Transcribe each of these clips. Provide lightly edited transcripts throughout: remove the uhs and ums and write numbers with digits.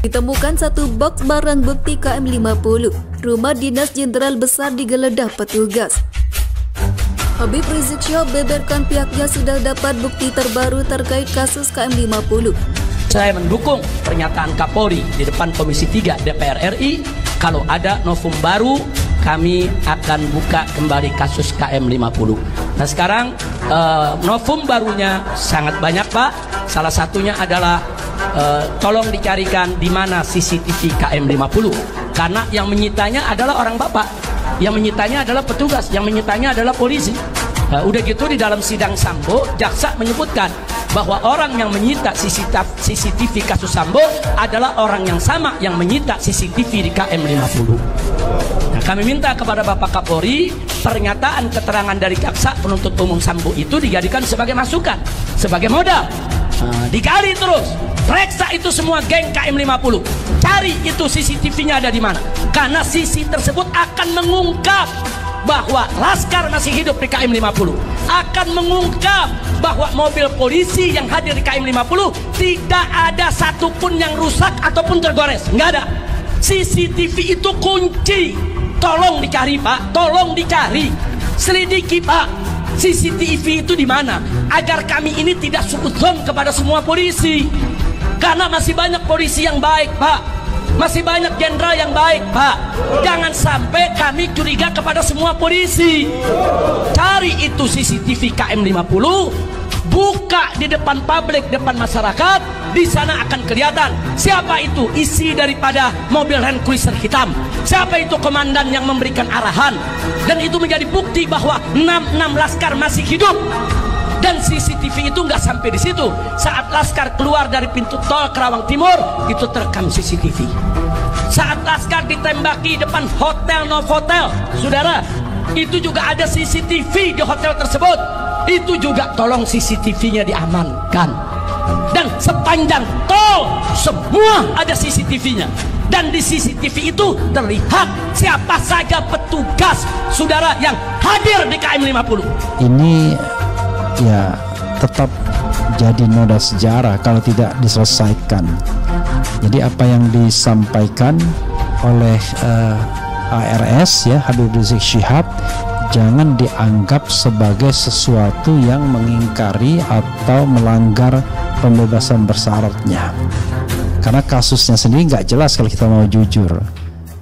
Ditemukan satu box barang bukti KM50. Rumah Dinas Jenderal Besar digeledah petugas. Habib Rizik Syihab beberkan pihaknya sudah dapat bukti terbaru terkait kasus KM50. Saya mendukung pernyataan Kapolri di depan Komisi 3 DPR RI. Kalau ada novum baru, kami akan buka kembali kasus KM50. Nah sekarang novum barunya sangat banyak Pak. Salah satunya adalah tolong dicarikan di mana CCTV KM50. Karena yang menyitanya adalah orang Bapak, yang menyitanya adalah petugas, yang menyitanya adalah polisi. Udah gitu di dalam sidang Sambo, jaksa menyebutkan bahwa orang yang menyita CCTV kasus Sambo adalah orang yang sama yang menyita CCTV di KM50. Nah, kami minta kepada Bapak Kapolri, pernyataan keterangan dari jaksa penuntut umum Sambo itu dijadikan sebagai masukan, sebagai modal. Digali terus, periksa itu semua geng KM50, cari itu CCTV-nya ada di mana, karena CC tersebut akan mengungkap bahwa Laskar masih hidup di KM50, akan mengungkap bahwa mobil polisi yang hadir di KM50 tidak ada satupun yang rusak ataupun tergores, nggak ada. CCTV itu kunci, tolong dicari Pak, tolong dicari, selidiki Pak, CCTV itu di mana, agar kami ini tidak suudzon kepada semua polisi, karena masih banyak polisi yang baik Pak. Masih banyak jenderal yang baik Pak. Jangan sampai kami curiga kepada semua polisi. Cari itu CCTV KM50, buka di depan publik, depan masyarakat. Di sana akan kelihatan siapa itu isi daripada mobil Land Cruiser hitam, siapa itu komandan yang memberikan arahan. Dan itu menjadi bukti bahwa 6 Laskar masih hidup. Dan CCTV itu nggak sampai di situ. Saat Laskar keluar dari pintu tol Kerawang Timur, itu terekam CCTV. Saat Laskar ditembaki depan hotel Novotel, saudara, itu juga ada CCTV di hotel tersebut. Itu juga tolong CCTV-nya diamankan. Dan sepanjang tol semua ada CCTV-nya. Dan di CCTV itu terlihat siapa saja petugas, saudara, yang hadir di KM50. Ini ya tetap jadi noda sejarah kalau tidak diselesaikan. Jadi apa yang disampaikan oleh ARS ya, Habib Rizik Syihab, jangan dianggap sebagai sesuatu yang mengingkari atau melanggar pembebasan bersyaratnya, karena kasusnya sendiri nggak jelas. Kalau kita mau jujur,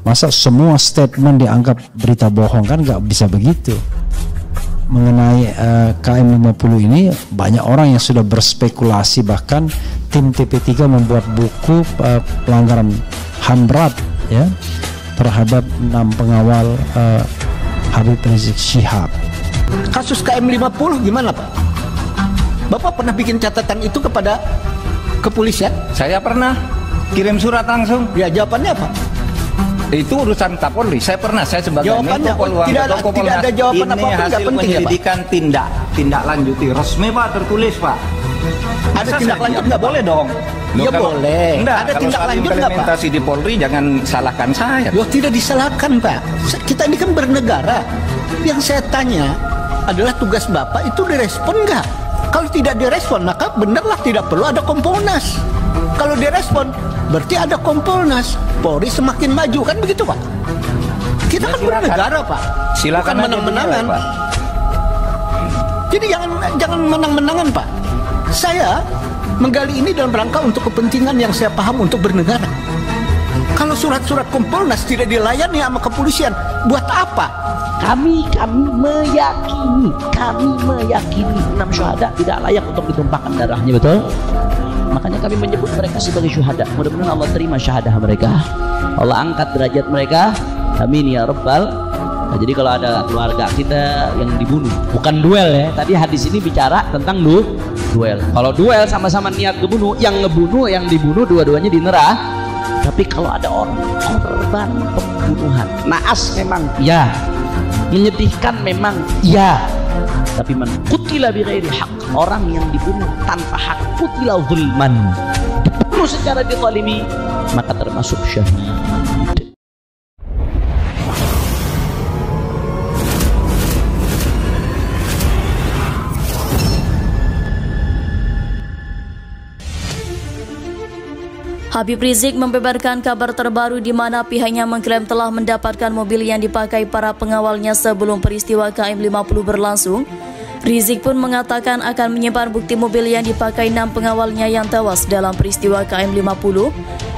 masa semua statement dianggap berita bohong? Kan nggak bisa begitu. Mengenai KM50 ini banyak orang yang sudah berspekulasi, bahkan tim TP3 membuat buku pelanggaran HAM berat ya terhadap 6 pengawal Habib Rizik Syihab. Kasus KM50 gimana Pak? Bapak pernah bikin catatan itu kepada kepolisian? Saya pernah kirim surat langsung. Ya jawabannya apa? Itu urusan Kapolri. Saya pernah, saya sebagai jawabannya tidak ada jawaban apa-apa. Ini hasil penyelidikan tindak lanjuti resmi Pak, tertulis Pak. Ada tindak lanjut nggak boleh dong? Ya boleh. Enggak, ada tindak lanjut nggak Pak? Implementasi di Polri jangan salahkan saya. Loh, tidak disalahkan Pak. Kita ini kan bernegara. Yang saya tanya adalah tugas Bapak itu direspon nggak? Kalau tidak direspon maka benarlah tidak perlu ada Kompolnas. Kalau direspon berarti ada Kompolnas. Polri semakin maju, kan begitu Pak? Kita kan bernegara Pak. Silakan menang-menangan Pak. Jadi jangan menang-menangan Pak. Saya menggali ini dalam rangka untuk kepentingan yang saya paham untuk bernegara. Kalau surat-surat Kompolnas tidak dilayani sama kepolisian, buat apa? Kami meyakini 6 syuhada tidak layak untuk ditumpahkan darahnya, betul? Makanya kami menyebut mereka sebagai syuhada. Mudah-mudahan Allah terima syahadah mereka, Allah angkat derajat mereka, amin ya rabbal. Nah, jadi kalau ada keluarga kita yang dibunuh, bukan duel ya, tadi hadis ini bicara tentang duel. Kalau duel sama-sama niat ngebunuh, yang ngebunuh yang dibunuh dua-duanya di neraka. Tapi kalau ada orang korban pembunuhan, naas memang ya, menyedihkan memang ya, tapi man qutila bighairi haq, orang yang dibunuh tanpa hak, qutila zulman, dibunuh secara dizalimi, maka termasuk syahid. Habib Rizik membeberkan kabar terbaru di mana pihaknya mengklaim telah mendapatkan mobil yang dipakai para pengawalnya sebelum peristiwa KM50 berlangsung. Rizik pun mengatakan akan menyimpan bukti mobil yang dipakai 6 pengawalnya yang tewas dalam peristiwa KM50.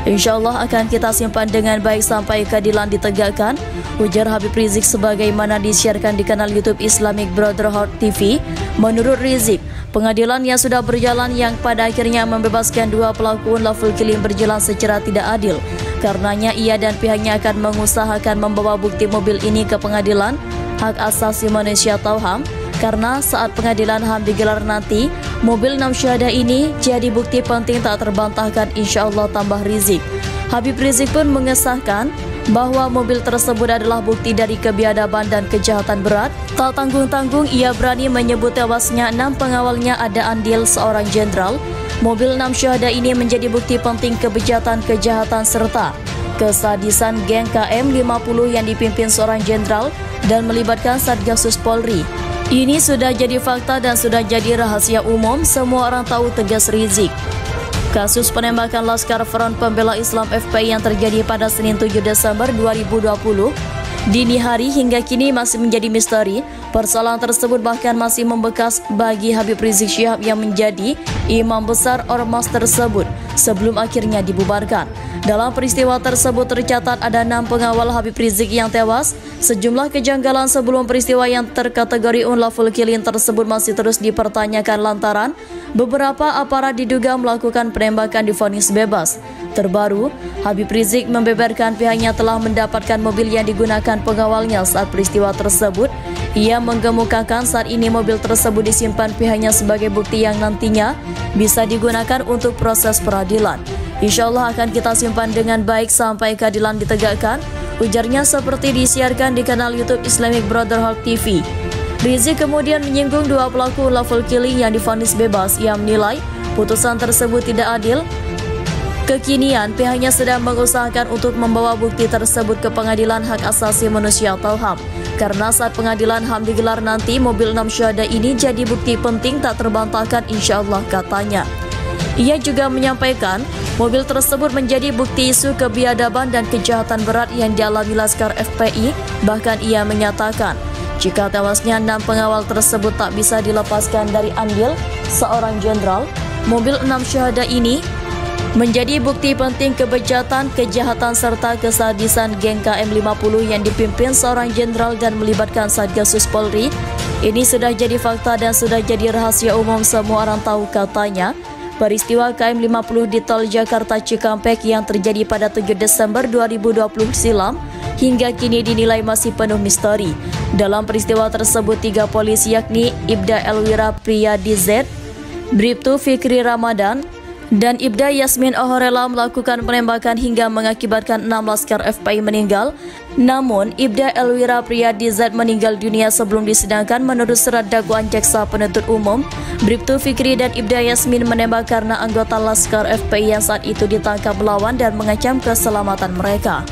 Insya Allah akan kita simpan dengan baik sampai keadilan ditegakkan, ujar Habib Rizik sebagaimana disiarkan di kanal YouTube Islamic Brotherhood TV. Menurut Rizik, pengadilan yang sudah berjalan yang pada akhirnya membebaskan 2 pelaku unlawful killing berjalan secara tidak adil. Karenanya ia dan pihaknya akan mengusahakan membawa bukti mobil ini ke pengadilan hak asasi manusia atau HAM. Karena saat pengadilan HAM digelar nanti, mobil 6 syuhada ini jadi bukti penting tak terbantahkan, insya Allah, tambah Rizik. Habib Rizik pun mengesahkan bahwa mobil tersebut adalah bukti dari kebiadaban dan kejahatan berat. Tak tanggung-tanggung ia berani menyebut tewasnya 6 pengawalnya ada andil seorang jenderal. Mobil 6 syuhada ini menjadi bukti penting kejahatan serta kesadisan geng KM50 yang dipimpin seorang jenderal dan melibatkan Satgasus Polri. Ini sudah jadi fakta dan sudah jadi rahasia umum, semua orang tahu, tegas Rizik. Kasus penembakan Laskar Front Pembela Islam FPI yang terjadi pada Senin 7 Desember 2020 dini hari hingga kini masih menjadi misteri. Persoalan tersebut bahkan masih membekas bagi Habib Rizik Syihab yang menjadi imam besar ormas tersebut sebelum akhirnya dibubarkan. Dalam peristiwa tersebut tercatat ada 6 pengawal Habib Rizik yang tewas. Sejumlah kejanggalan sebelum peristiwa yang terkategori unlawful killing tersebut masih terus dipertanyakan lantaran beberapa aparat diduga melakukan penembakan divonis bebas. Terbaru, Habib Rizik membeberkan pihaknya telah mendapatkan mobil yang digunakan pengawalnya saat peristiwa tersebut. Ia menggemukakan saat ini mobil tersebut disimpan pihaknya sebagai bukti yang nantinya bisa digunakan untuk proses peradilan. Insya Allah akan kita simpan dengan baik sampai keadilan ditegakkan, ujarnya seperti disiarkan di kanal YouTube Islamic Brotherhood TV. Rizik kemudian menyinggung 2 pelaku unlawful killing yang divonis bebas. Ia menilai putusan tersebut tidak adil. Kekinian pihaknya sedang mengusahakan untuk membawa bukti tersebut ke Pengadilan Hak Asasi Manusia atau HAM. Karena saat pengadilan HAM digelar nanti, mobil 6 syuhada ini jadi bukti penting tak terbantahkan, insya Allah, katanya. Ia juga menyampaikan mobil tersebut menjadi bukti isu kebiadaban dan kejahatan berat yang dialami Laskar FPI. Bahkan ia menyatakan jika tewasnya 6 pengawal tersebut tak bisa dilepaskan dari andil seorang jenderal, mobil 6 syuhada ini menjadi bukti penting kejahatan serta kesadisan geng KM50 yang dipimpin seorang jenderal dan melibatkan Satgasus Polri. Ini sudah jadi fakta dan sudah jadi rahasia umum, semua orang tahu, katanya. Peristiwa KM50 di Tol Jakarta Cikampek yang terjadi pada 7 Desember 2020 silam hingga kini dinilai masih penuh misteri. Dalam peristiwa tersebut 3 polisi yakni Ibda Elwira Priyadi Z, Bribtu Fikri Ramadan, dan Ibda Yasmin Ohorela melakukan penembakan hingga mengakibatkan 6 Laskar FPI meninggal. Namun, Ibda Elwira Priyadi Z meninggal dunia sebelum disidangkan. Menurut surat dakwaan jaksa penuntut umum, Bribtu Fikri dan Ibda Yasmin menembak karena anggota Laskar FPI yang saat itu ditangkap melawan dan mengancam keselamatan mereka.